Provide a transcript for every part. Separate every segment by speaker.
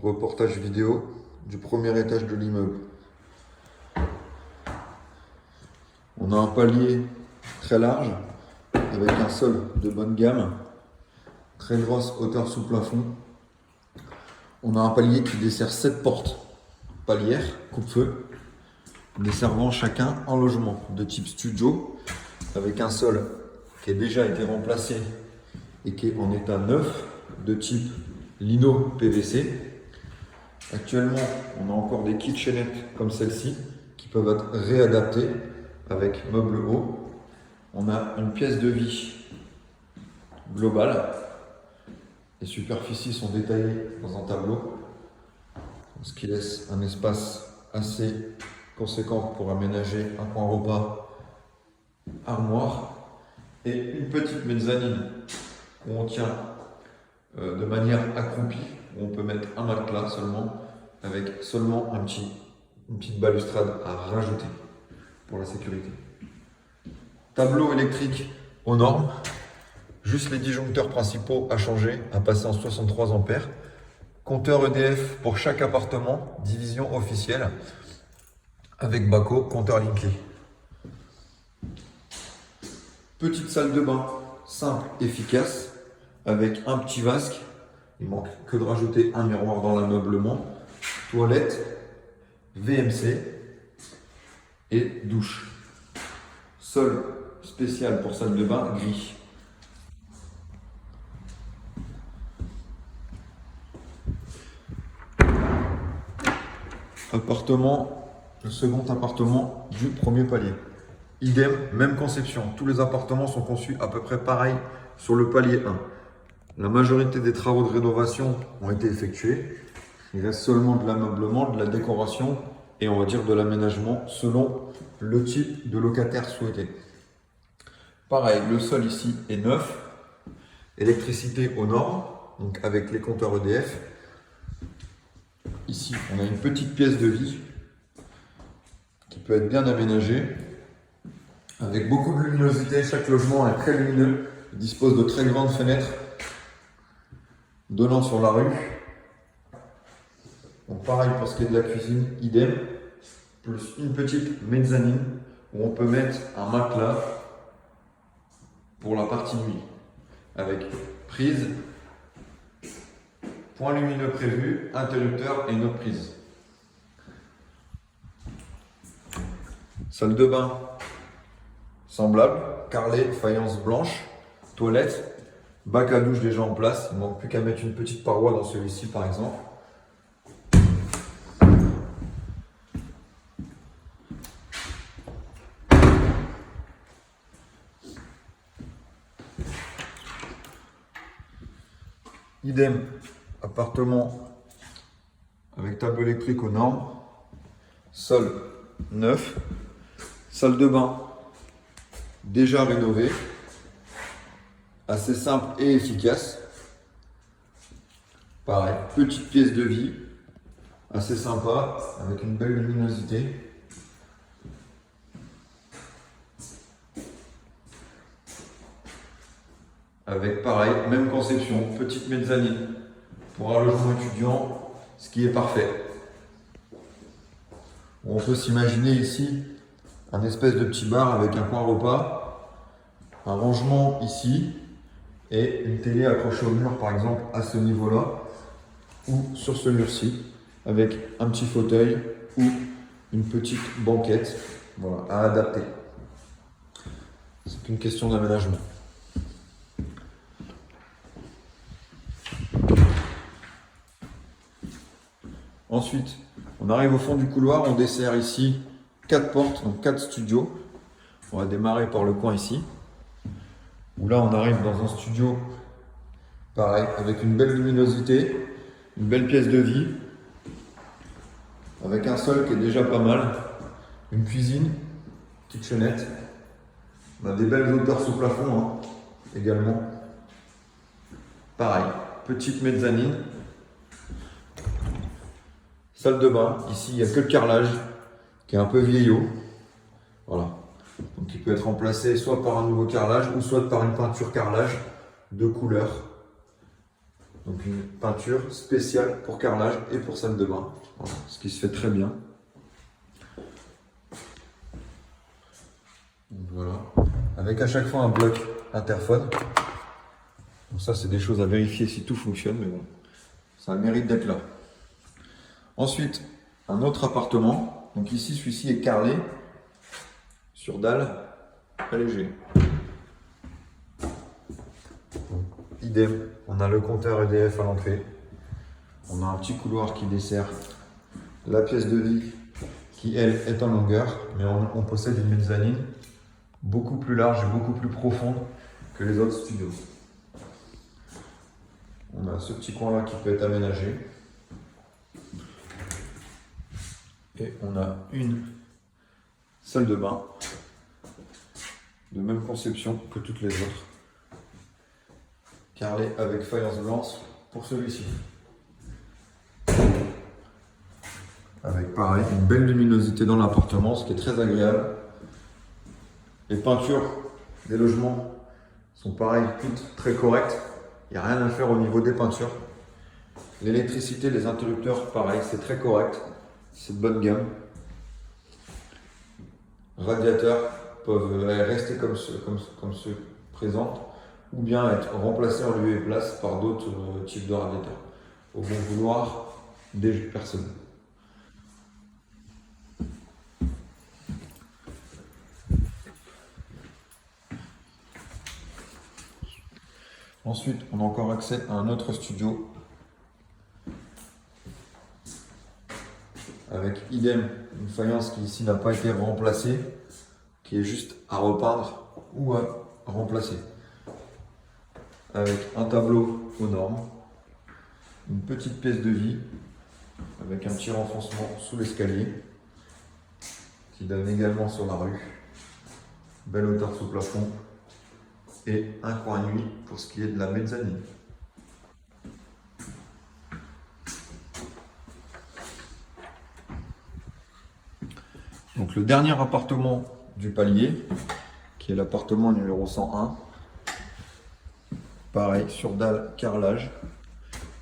Speaker 1: Reportage vidéo du premier étage de l'immeuble. On a un palier très large avec un sol de bonne gamme, très grosse hauteur sous plafond. On a un palier qui dessert 7 portes palières, coupe-feu, desservant chacun un logement de type studio avec un sol qui a déjà été remplacé et qui est en état neuf de type lino PVC. Actuellement, on a encore des kitchenettes comme celle-ci qui peuvent être réadaptées avec meubles hauts. On a une pièce de vie globale. Les superficies sont détaillées dans un tableau, ce qui laisse un espace assez conséquent pour aménager un coin repas, armoire et une petite mezzanine où on tient de manière accroupie, où on peut mettre un matelas seulement, avec seulement une petite balustrade à rajouter pour la sécurité. Tableau électrique aux normes, juste les disjoncteurs principaux à changer, à passer en 63 ampères. Compteur EDF pour chaque appartement, division officielle, avec Baco, compteur Linky. Petite salle de bain, simple, efficace, avec un petit vasque. Il manque que de rajouter un miroir dans l'ameublement. Toilette, VMC et douche. Sol spécial pour salle de bain, gris. Appartement, le second appartement du premier palier. Idem, même conception. Tous les appartements sont conçus à peu près pareil sur le palier 1. La majorité des travaux de rénovation ont été effectués. Il reste seulement de l'ameublement, de la décoration et on va dire de l'aménagement selon le type de locataire souhaité. Pareil, le sol ici est neuf. Électricité aux normes, donc avec les compteurs EDF. Ici, on a une petite pièce de vie qui peut être bien aménagée avec beaucoup de luminosité. Chaque logement est très lumineux. Il dispose de très grandes fenêtres donnant sur la rue. Donc pareil pour ce qui est de la cuisine, idem, plus une petite mezzanine où on peut mettre un matelas pour la partie nuit, avec prise, point lumineux prévu, interrupteur et une autre prise. Salle de bain semblable, carrelée, faïence blanche, toilette, bac à douche déjà en place, il ne manque plus qu'à mettre une petite paroi dans celui-ci par exemple. Idem, appartement avec table électrique aux normes, sol neuf, salle de bain déjà rénovée, assez simple et efficace. Pareil, petite pièce de vie, assez sympa, avec une belle luminosité. Avec pareil, même conception, petite mezzanine pour un logement étudiant, ce qui est parfait. On peut s'imaginer ici un espèce de petit bar avec un coin repas, un rangement ici et une télé accrochée au mur par exemple à ce niveau-là ou sur ce mur-ci avec un petit fauteuil ou une petite banquette, voilà, à adapter. C'est une question d'aménagement. Ensuite, on arrive au fond du couloir, on dessert ici 4 portes, donc 4 studios. On va démarrer par le coin ici, où là on arrive dans un studio, pareil, avec une belle luminosité, une belle pièce de vie, avec un sol qui est déjà pas mal, une cuisine, kitchenette. On a des belles hauteurs sous plafond hein, également. Pareil, petite mezzanine. Salle de bain, ici il n'y a que le carrelage qui est un peu vieillot. Voilà. Donc il peut être remplacé soit par un nouveau carrelage ou soit par une peinture carrelage de couleur. Donc une peinture spéciale pour carrelage et pour salle de bain. Voilà, ce qui se fait très bien. Donc voilà. Avec à chaque fois un bloc interphone. Donc ça, c'est des choses à vérifier si tout fonctionne, mais bon, ça a le mérite d'être là. Ensuite, un autre appartement. Donc ici, celui-ci est carrelé sur dalle allégée. Idem, on a le compteur EDF à l'entrée. On a un petit couloir qui dessert la pièce de vie qui, elle, est en longueur. Mais on possède une mezzanine beaucoup plus large et beaucoup plus profonde que les autres studios. On a ce petit coin-là qui peut être aménagé. Et on a une salle de bain de même conception que toutes les autres. Carrelée avec faïence blanche pour celui-ci. Avec pareil, une belle luminosité dans l'appartement, ce qui est très agréable. Les peintures des logements sont pareilles, toutes très correctes. Il n'y a rien à faire au niveau des peintures. L'électricité, les interrupteurs, pareil, c'est très correct. C'est de bonne gamme. Radiateurs peuvent rester comme ceux présentent, ou bien être remplacés en lieu et place par d'autres types de radiateurs, au bon vouloir des personnes. Ensuite, on a encore accès à un autre studio avec idem une faïence qui ici n'a pas été remplacée, qui est juste à repeindre ou à remplacer. Avec un tableau aux normes, une petite pièce de vie avec un petit renfoncement sous l'escalier qui donne également sur la rue. Belle hauteur sous plafond et un coin nuit pour ce qui est de la mezzanine. Donc le dernier appartement du palier, qui est l'appartement numéro 101, pareil sur dalle carrelage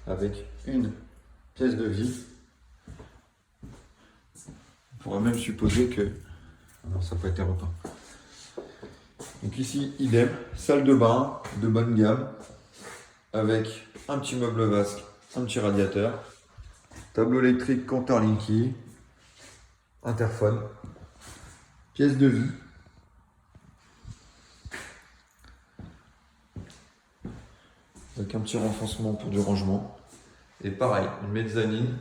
Speaker 1: avec une pièce de vie. On pourrait même supposer que non, ça n'a pas été repeint. Donc ici, idem, salle de bain de bonne gamme avec un petit meuble vasque, un petit radiateur, tableau électrique, compteur Linky, interphone, pièce de vie, avec un petit renfoncement pour du rangement, et pareil, une mezzanine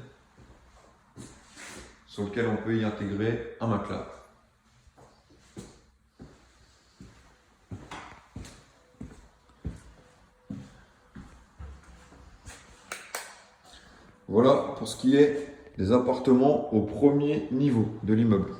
Speaker 1: sur lequel on peut y intégrer un matelas. Voilà pour ce qui est des appartements au premier niveau de l'immeuble.